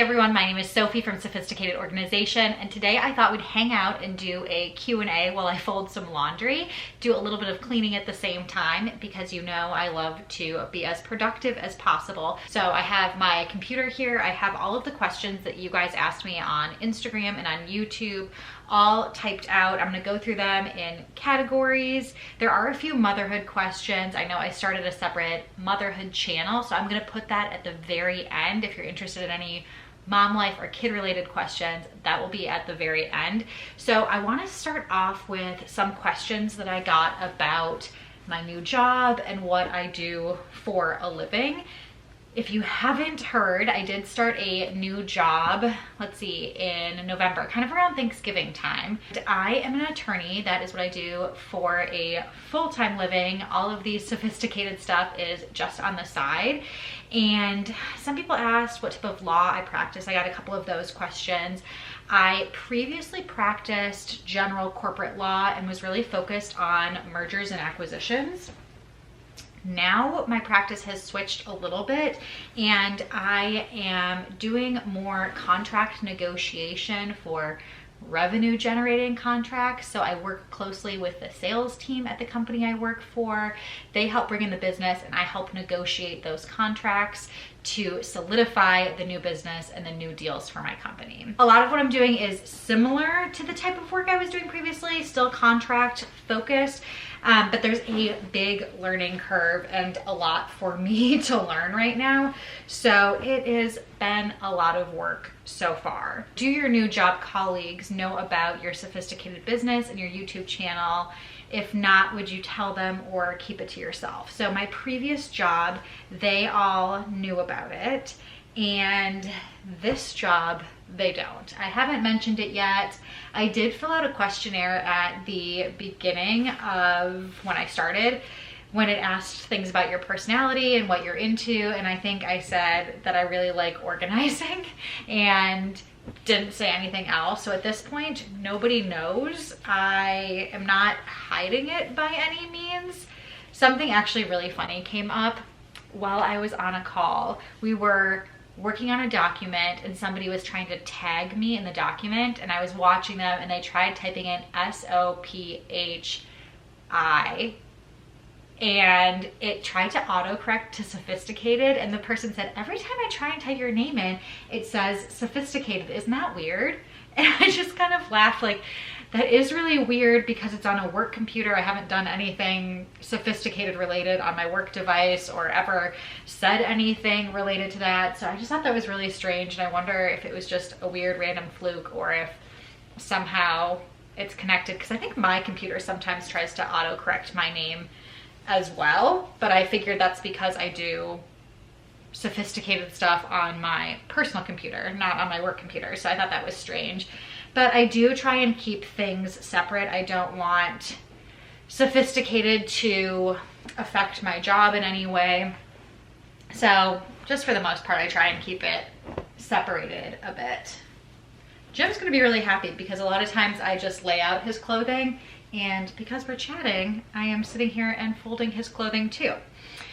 everyone, my name is Sophie from Sophisticated Organization, and today I thought we'd hang out and do a Q&A while I fold some laundry, do a little bit of cleaning at the same time, because you know I love to be as productive as possible. So I have my computer here, I have all of the questions that you guys asked me on Instagram and on YouTube all typed out. I'm gonna go through them in categories. There are a few motherhood questions. I know I started a separate motherhood channel, so I'm gonna put that at the very end. If you're interested in any mom life or kid related questions, that will be at the very end. So I wanna start off with some questions that I got about my new job and what I do for a living. If you haven't heard, I did start a new job, let's see, in November, kind of around Thanksgiving time. I am an attorney. That is what I do for a full-time living. All of these sophisticated stuff is just on the side. And some people asked what type of law I practice. I got a couple of those questions. I previously practiced general corporate law and was really focused on mergers and acquisitions. Now my practice has switched a little bit and I am doing more contract negotiation for revenue generating contracts. So I work closely with the sales team at the company I work for. They help bring in the business and I help negotiate those contracts to solidify the new business and the new deals for my company. A lot of what I'm doing is similar to the type of work I was doing previously, still contract focused, but there's a big learning curve and a lot for me to learn right now. So it has been a lot of work so far. Do your new job colleagues know about your sophisticated business and your YouTube channel? If not, would you tell them or keep it to yourself? So my previous job, they all knew about it, and this job, they don't. I haven't mentioned it yet. I did fill out a questionnaire at the beginning of when I started, when it asked things about your personality and what you're into, and I think I said that I really like organizing and didn't say anything else. So at this point, nobody knows. I am not hiding it by any means. Something actually really funny came up while I was on a call. We were working on a document and somebody was trying to tag me in the document, and I was watching them and they tried typing in SOPHI and it tried to autocorrect to sophisticated, and the person said, every time I try and type your name in, it says sophisticated. Isn't that weird? And I just kind of laughed, like, that is really weird because it's on a work computer. I haven't done anything sophisticated related on my work device or ever said anything related to that. So I just thought that was really strange, and I wonder if it was just a weird random fluke or if somehow it's connected, because I think my computer sometimes tries to autocorrect my name as well, but I figured that's because I do sophisticated stuff on my personal computer, not on my work computer. So I thought that was strange, but I do try and keep things separate. I don't want sophisticated to affect my job in any way. So just for the most part, I try and keep it separated a bit. Jim's gonna be really happy because a lot of times I just lay out his clothing, and because we're chatting, I am sitting here and folding his clothing too.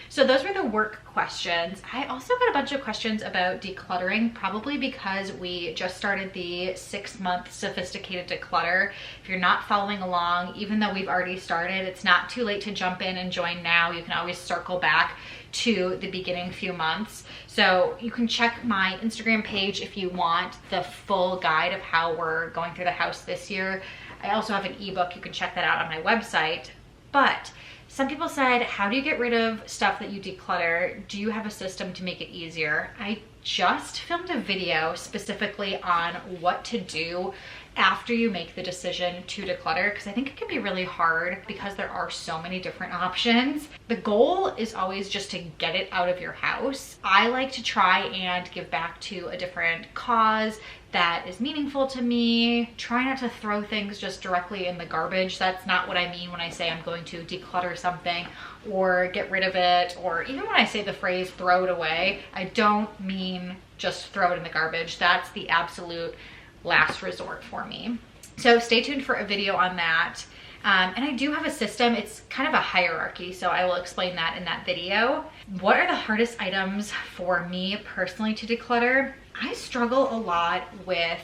So those were the work questions. I also got a bunch of questions about decluttering, probably because we just started the 6-month sophisticated declutter. If you're not following along, even though we've already started, it's not too late to jump in and join now. You can always circle back to the beginning few months. So you can check my Instagram page if you want the full guide of how we're going through the house this year. I also have an ebook, you can check that out on my website. But some people said, how do you get rid of stuff that you declutter? Do you have a system to make it easier? I just filmed a video specifically on what to do after you make the decision to declutter, because I think it can be really hard because there are so many different options. The goal is always just to get it out of your house. I like to try and give back to a different cause that is meaningful to me. Try not to throw things just directly in the garbage. That's not what I mean when I say I'm going to declutter something or get rid of it, or even when I say the phrase throw it away, I don't mean just throw it in the garbage. That's the absolute last resort for me. So stay tuned for a video on that. And I do have a system. It's kind of a hierarchy, so I will explain that in that video. What are the hardest items for me personally to declutter? I struggle a lot with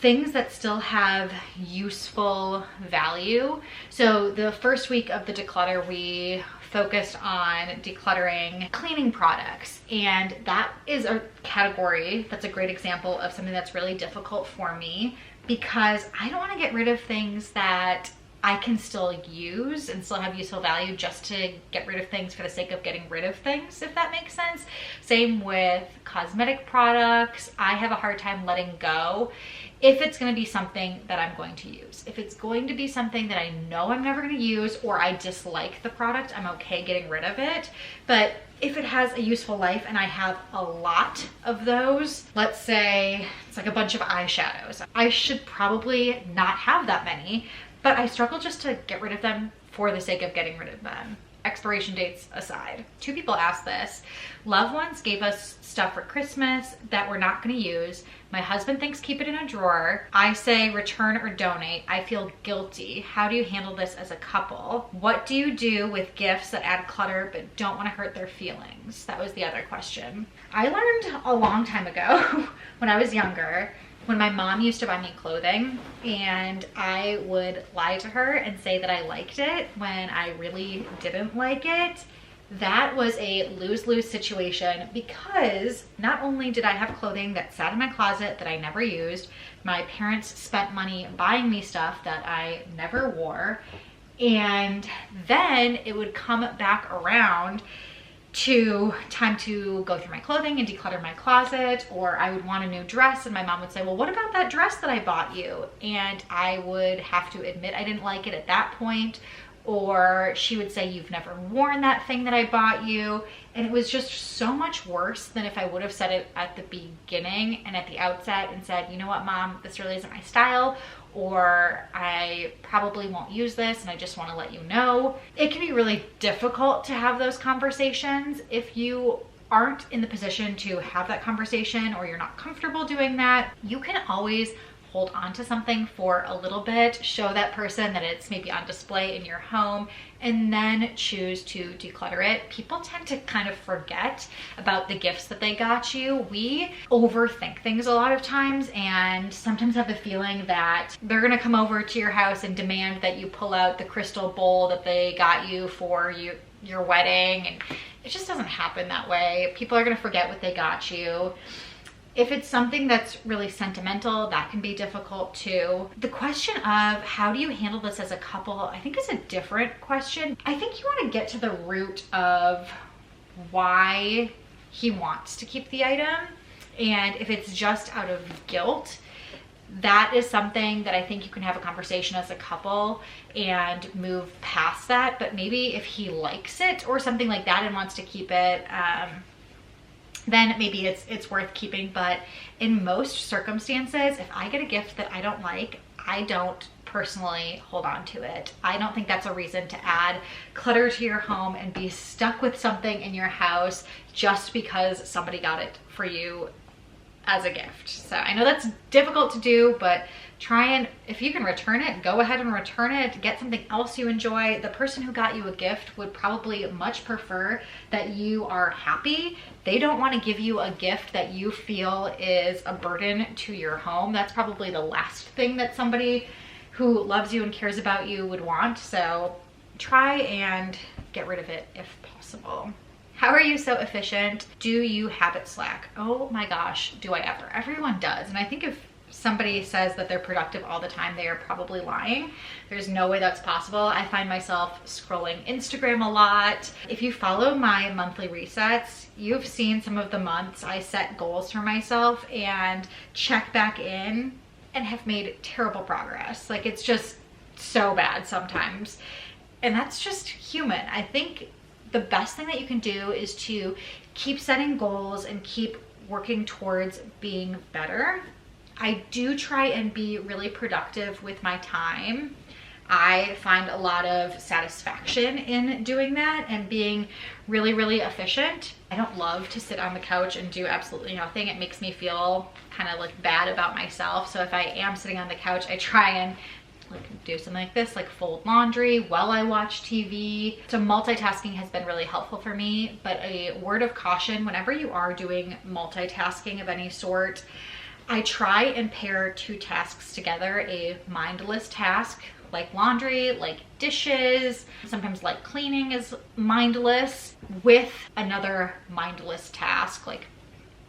things that still have useful value. So the first week of the declutter, we focused on decluttering cleaning products, and that is a category that's a great example of something that's really difficult for me, because I don't want to get rid of things that I can still use and still have useful value just to get rid of things for the sake of getting rid of things, if that makes sense. Same with cosmetic products. I have a hard time letting go if it's going to be something that I'm going to use. If it's going to be something that I know I'm never going to use, or I dislike the product, I'm okay getting rid of it. But if it has a useful life and I have a lot of those, let's say it's like a bunch of eyeshadows, I should probably not have that many, but I struggle just to get rid of them for the sake of getting rid of them. Expiration dates aside. 2 people asked this. Loved ones gave us stuff for Christmas that we're not going to use. My husband thinks keep it in a drawer. I say return or donate. I feel guilty. How do you handle this as a couple? What do you do with gifts that add clutter but don't want to hurt their feelings? That was the other question. I learned a long time ago when I was younger, when my mom used to buy me clothing and I would lie to her and say that I liked it when I really didn't like it, that was a lose-lose situation, because not only did I have clothing that sat in my closet that I never used, my parents spent money buying me stuff that I never wore, and then it would come back around to time to go through my clothing and declutter my closet, or I would want a new dress and my mom would say, well, what about that dress that I bought you? And I would have to admit I didn't like it at that point, or she would say, you've never worn that thing that I bought you. And it was just so much worse than if I would have said it at the beginning and at the outset and said, you know what, Mom, this really isn't my style, or I probably won't use this and I just want to let you know. It can be really difficult to have those conversations if you aren't in the position to have that conversation, or you're not comfortable doing that. You can always hold on to something for a little bit, show that person that it's maybe on display in your home, and then choose to declutter it. People tend to kind of forget about the gifts that they got you. We overthink things a lot of times, and sometimes have the feeling that they're gonna come over to your house and demand that you pull out the crystal bowl that they got you for your wedding, and it just doesn't happen that way. People are gonna forget what they got you. If it's something that's really sentimental, that can be difficult too. The question of how do you handle this as a couple, I think is a different question. I think you want to get to the root of why he wants to keep the item. And if it's just out of guilt, that is something that I think you can have a conversation as a couple and move past that. But maybe if he likes it or something like that and wants to keep it, then maybe it's worth keeping. But in most circumstances, if I get a gift that I don't like, I don't personally hold on to it. I don't think that's a reason to add clutter to your home and be stuck with something in your house just because somebody got it for you as a gift. So I know that's difficult to do, but try and, if you can return it, go ahead and return it. Get something else you enjoy. The person who got you a gift would probably much prefer that you are happy. They don't want to give you a gift that you feel is a burden to your home. That's probably the last thing that somebody who loves you and cares about you would want. So try and get rid of it if possible. How are you so efficient? Do you habit slack? Oh my gosh, do I ever? Everyone does. And I think if somebody says that they're productive all the time, they are probably lying. There's no way that's possible. I find myself scrolling Instagram a lot. If you follow my monthly resets, you've seen some of the months I set goals for myself and check back in and have made terrible progress. Like, it's just so bad sometimes. And that's just human. I think the best thing that you can do is to keep setting goals and keep working towards being better. I do try and be really productive with my time. I find a lot of satisfaction in doing that and being really, really efficient. I don't love to sit on the couch and do absolutely nothing. It makes me feel kind of like bad about myself. So if I am sitting on the couch, I try and like do something like this, like fold laundry while I watch TV. So multitasking has been really helpful for me, but a word of caution, whenever you are doing multitasking of any sort, I try and pair two tasks together, a mindless task like laundry, like dishes, sometimes like cleaning is mindless, with another mindless task, like,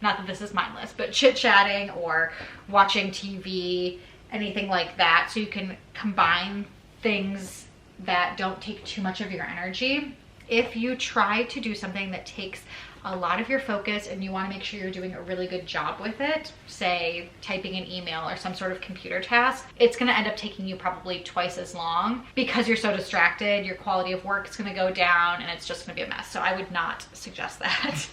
not that this is mindless, but chit-chatting or watching TV, anything like that. So you can combine things that don't take too much of your energy. If you try to do something that takes a lot of your focus and you want to make sure you're doing a really good job with it, say typing an email or some sort of computer task, it's going to end up taking you probably twice as long because you're so distracted. Your quality of work is going to go down and it's just going to be a mess. So I would not suggest that.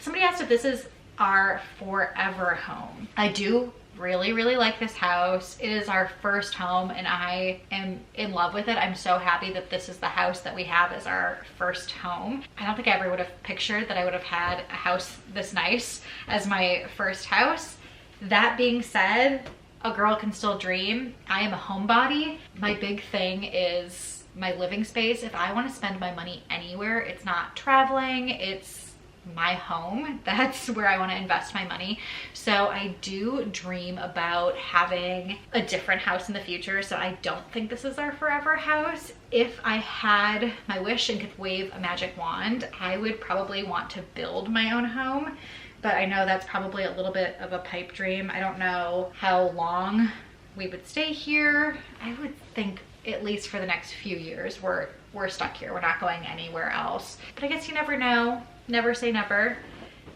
Somebody asked if this is our forever home. I do really like this house. It is our first home and I am in love with it. I'm so happy that this is the house that we have as our first home. I don't think I ever would have pictured that I would have had a house this nice as my first house. That being said, a girl can still dream. I am a homebody. My big thing is my living space. If I want to spend my money anywhere, it's not traveling, it's my home. That's where I want to invest my money. So I do dream about having a different house in the future. So I don't think this is our forever house. If I had my wish and could wave a magic wand, I would probably want to build my own home. But I know that's probably a little bit of a pipe dream. I don't know how long we would stay here. I would think at least for the next few years we're stuck here. We're not going anywhere else. But I guess you never know. Never say never.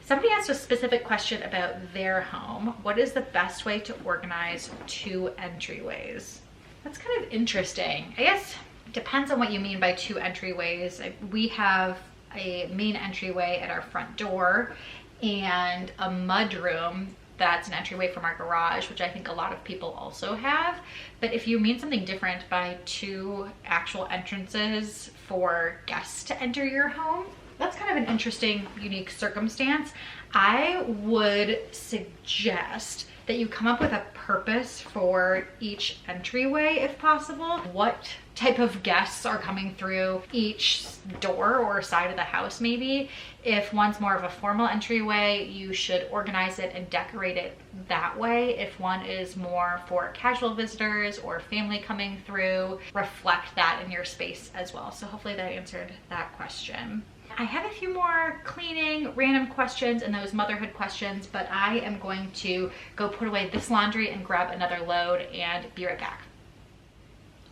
Somebody asked a specific question about their home. What is the best way to organize two entryways? That's kind of interesting. I guess it depends on what you mean by two entryways. We have a main entryway at our front door and a mudroom that's an entryway from our garage, which I think a lot of people also have. But if you mean something different by two actual entrances for guests to enter your home, that's kind of an interesting, unique circumstance. I would suggest that you come up with a purpose for each entryway if possible. What type of guests are coming through each door or side of the house maybe. If one's more of a formal entryway, you should organize it and decorate it that way. If one is more for casual visitors or family coming through, reflect that in your space as well. So hopefully that answered that question. I have a few more cleaning, random questions and those motherhood questions, but I am going to go put away this laundry and grab another load and be right back.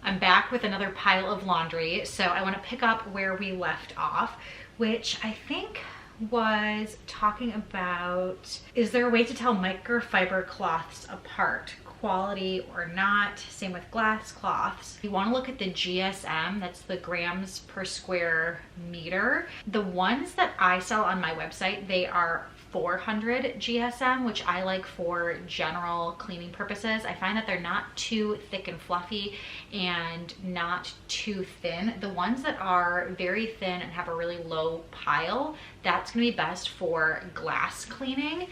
I'm back with another pile of laundry. So I want to pick up where we left off, which I think was talking about, is there a way to tell microfiber cloths apart? Quality or not, same with glass cloths. You want to look at the GSM, that's the grams per square meter. The ones that I sell on my website, they are 400 GSM, which I like for general cleaning purposes. I find that they're not too thick and fluffy and not too thin. The ones that are very thin and have a really low pile, that's gonna be best for glass cleaning.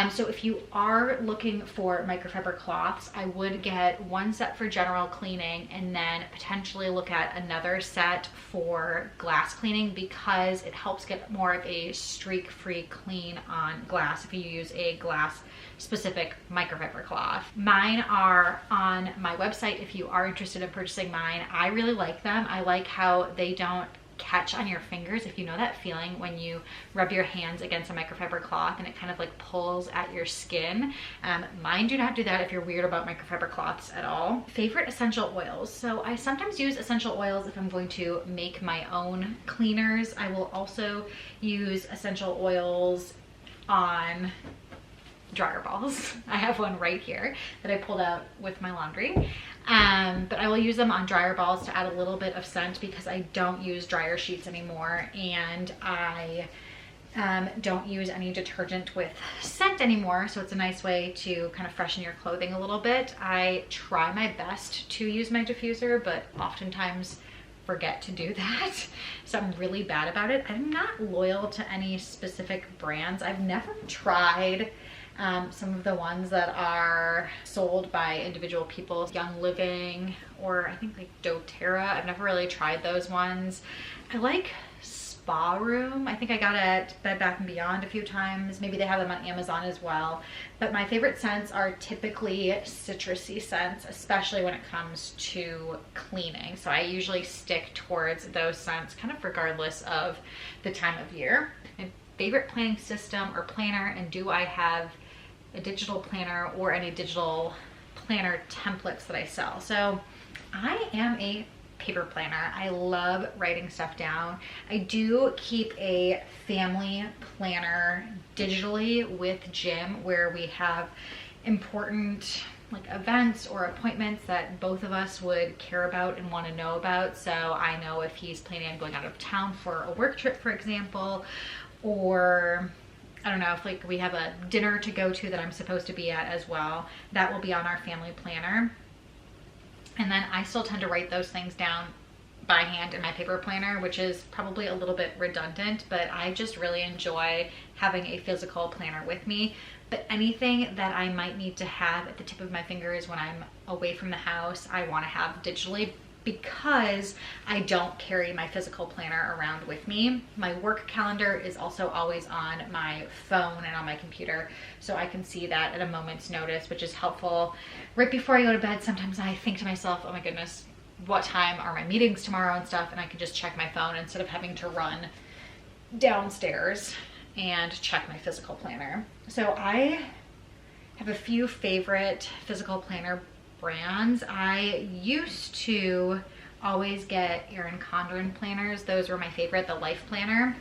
So if you are looking for microfiber cloths, I would get one set for general cleaning and then potentially look at another set for glass cleaning because it helps get more of a streak-free clean on glass if you use a glass specific microfiber cloth. Mine are on my website if you are interested in purchasing mine. I really like them. I like how they don't catch on your fingers, if you know that feeling when you rub your hands against a microfiber cloth and it kind of like pulls at your skin. Mine do not do that if you're weird about microfiber cloths at all. Favorite essential oils. So I sometimes use essential oils if I'm going to make my own cleaners. I will also use essential oils on dryer balls. I have one right here that I pulled out with my laundry. But I will use them on dryer balls to add a little bit of scent because I don't use dryer sheets anymore and I don't use any detergent with scent anymore, so it's a nice way to kind of freshen your clothing a little bit. I try my best to use my diffuser, but oftentimes forget to do that, so I'm really bad about it. I'm not loyal to any specific brands. I've never tried Some of the ones that are sold by individual people, Young Living, or I think like doTERRA. I've never really tried those ones. I like Spa Room. I think I got it at Bed Bath & Beyond a few times. Maybe they have them on Amazon as well. But my favorite scents are typically citrusy scents, especially when it comes to cleaning. So I usually stick towards those scents kind of regardless of the time of year. My favorite planning system or planner, and do I have a digital planner or any digital planner templates that I sell? So I am a paper planner. I love writing stuff down. I do keep a family planner digitally with Jim where we have important like events or appointments that both of us would care about and want to know about. So I know if he's planning on going out of town for a work trip, for example, or I don't know, if like we have a dinner to go to that I'm supposed to be at as well, that will be on our family planner. And then I still tend to write those things down by hand in my paper planner, which is probably a little bit redundant, but I just really enjoy having a physical planner with me. But anything that I might need to have at the tip of my fingers when I'm away from the house, I want to have digitally, because I don't carry my physical planner around with me. My work calendar is also always on my phone and on my computer, so I can see that at a moment's notice, which is helpful. Right before I go to bed, sometimes I think to myself, oh my goodness, what time are my meetings tomorrow and stuff, and I can just check my phone instead of having to run downstairs and check my physical planner. So I have a few favorite physical planner brands. I used to always get Erin Condren planners. Those were my favorite, the Life Planner.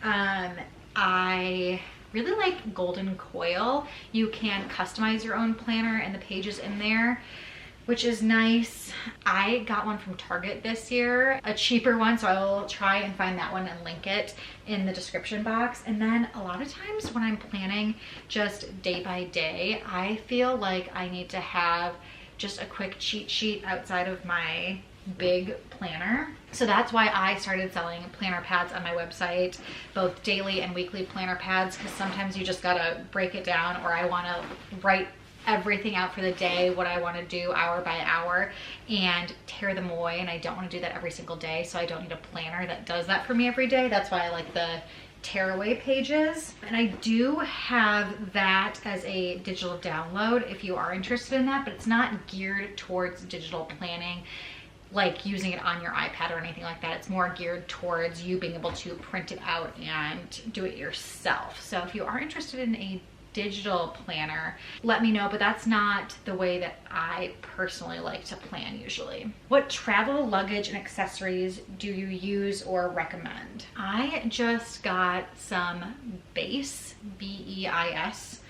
I really like Golden Coil. You can customize your own planner and the pages in there, which is nice. I got one from Target this year, a cheaper one, so I will try and find that one and link it in the description box. And then a lot of times when I'm planning just day by day, I feel like I need to have just a quick cheat sheet outside of my big planner. So that's why I started selling planner pads on my website, both daily and weekly planner pads, because sometimes you just gotta break it down, or I wanna write everything out for the day, what I want to do hour by hour, and tear them away, and I don't want to do that every single day, so I don't need a planner that does that for me every day. That's why I like the tearaway pages. And I do have that as a digital download if you are interested in that, but it's not geared towards digital planning like using it on your iPad or anything like that. It's more geared towards you being able to print it out and do it yourself. So if you are interested in a digital planner, let me know, but that's not the way that I personally like to plan usually. What travel luggage and accessories do you use or recommend? I just got some Beis, B-E-I-S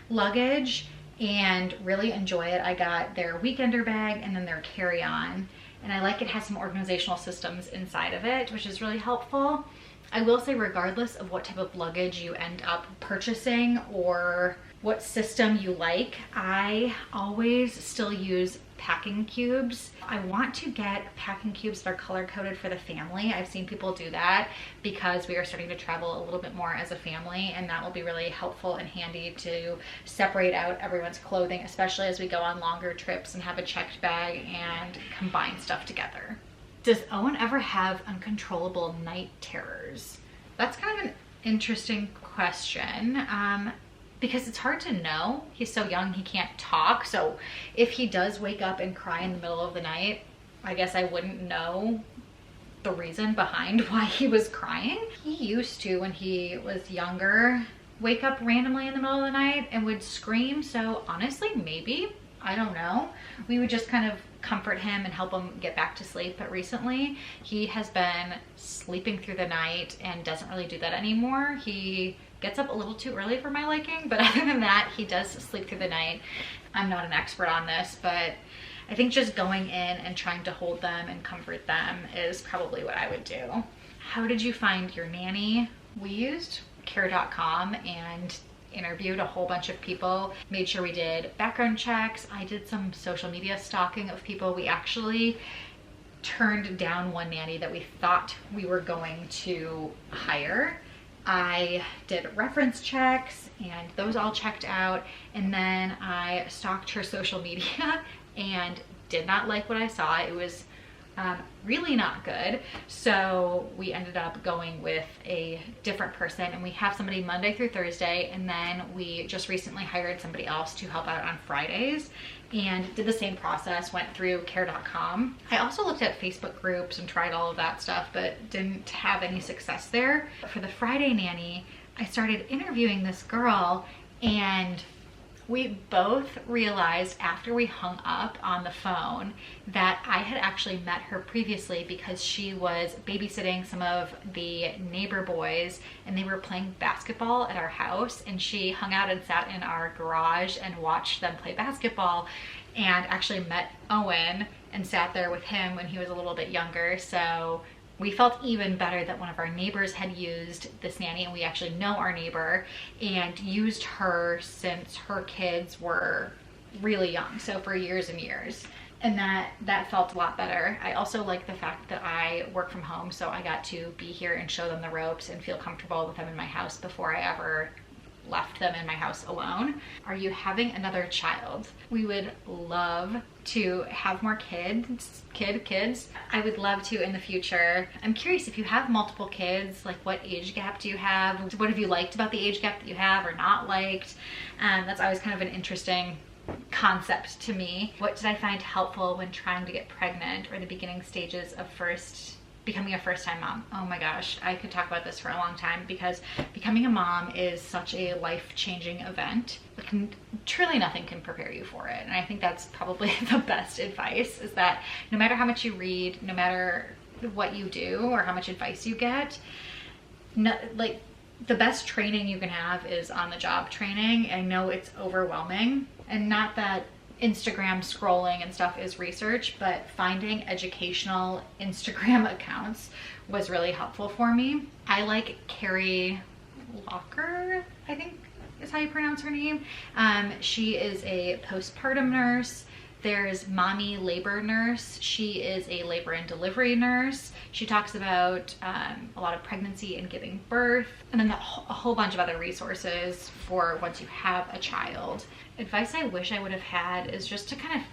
luggage and really enjoy it. I got their weekender bag and then their carry-on, and I like it has some organizational systems inside of it, which is really helpful. I will say, regardless of what type of luggage you end up purchasing or what system you like, I always still use packing cubes. I want to get packing cubes that are color coded for the family. I've seen people do that because we are starting to travel a little bit more as a family, and that will be really helpful and handy to separate out everyone's clothing, especially as we go on longer trips and have a checked bag and combine stuff together. Does Owen ever have uncontrollable night terrors? That's kind of an interesting question, because it's hard to know. He's so young, he can't talk. So if he does wake up and cry in the middle of the night, I guess I wouldn't know the reason behind why he was crying. He used to, when he was younger, wake up randomly in the middle of the night and would scream. So honestly, maybe, I don't know. We would just kind of comfort him and help him get back to sleep. But recently he has been sleeping through the night and doesn't really do that anymore. He gets up a little too early for my liking, but other than that, he does sleep through the night. I'm not an expert on this, but I think just going in and trying to hold them and comfort them is probably what I would do. How did you find your nanny? We used care.com and interviewed a whole bunch of people, made sure we did background checks. I did some social media stalking of people. We actually turned down one nanny that we thought we were going to hire I did reference checks and those all checked out. And then I stalked her social media and did not like what I saw. It was really not good. So we ended up going with a different person, and we have somebody Monday through Thursday, and then we just recently hired somebody else to help out on Fridays and did the same process, went through care.com. I also looked at Facebook groups and tried all of that stuff, but didn't have any success there. For the Friday nanny, I started interviewing this girl, and we both realized after we hung up on the phone that I had actually met her previously because she was babysitting some of the neighbor boys and they were playing basketball at our house, and she hung out and sat in our garage and watched them play basketball, and actually met Owen and sat there with him when he was a little bit younger. So we felt even better that one of our neighbors had used this nanny, and we actually know our neighbor, and used her since her kids were really young, so for years and years. And that felt a lot better. I also like the fact that I work from home, so I got to be here and show them the ropes and feel comfortable with them in my house before I ever left them in my house alone. Are you having another child? We would love to have more kids. I would love to in the future. I'm curious if you have multiple kids, like what age gap do you have? What have you liked about the age gap that you have or not liked? That's always kind of an interesting concept to me. What did I find helpful when trying to get pregnant, or the beginning stages of becoming a first-time mom? Oh my gosh, I could talk about this for a long time, because becoming a mom is such a life-changing event. Truly nothing can prepare you for it. And I think that's probably the best advice, is that no matter how much you read, no matter what you do or how much advice you get, like the best training you can have is on-the-job training. I know it's overwhelming, and not that Instagram scrolling and stuff is research, but finding educational Instagram accounts was really helpful for me. I like Carrie Locker, I think is how you pronounce her name. She is a postpartum nurse. There's Mommy Labor Nurse. She is a labor and delivery nurse. She talks about a lot of pregnancy and giving birth, and then a whole bunch of other resources for once you have a child. Advice I wish I would have had is just to kind of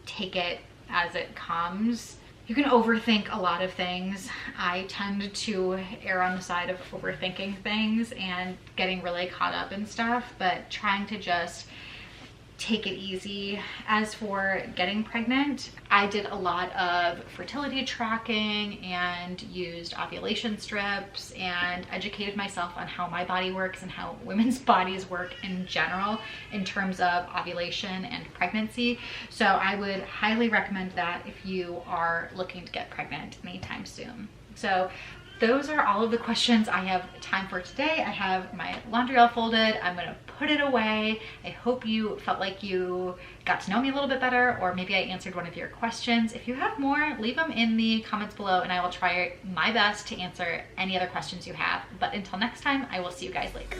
take it as it comes. You can overthink a lot of things. I tend to err on the side of overthinking things and getting really caught up in stuff, but trying to just take it easy. As for getting pregnant, I did a lot of fertility tracking and used ovulation strips and educated myself on how my body works and how women's bodies work in general in terms of ovulation and pregnancy. So I would highly recommend that if you are looking to get pregnant anytime soon. So those are all of the questions I have time for today. I have my laundry all folded. I'm gonna put it away. I hope you felt like you got to know me a little bit better, or maybe I answered one of your questions. If you have more, leave them in the comments below and I will try my best to answer any other questions you have. But until next time, I will see you guys later.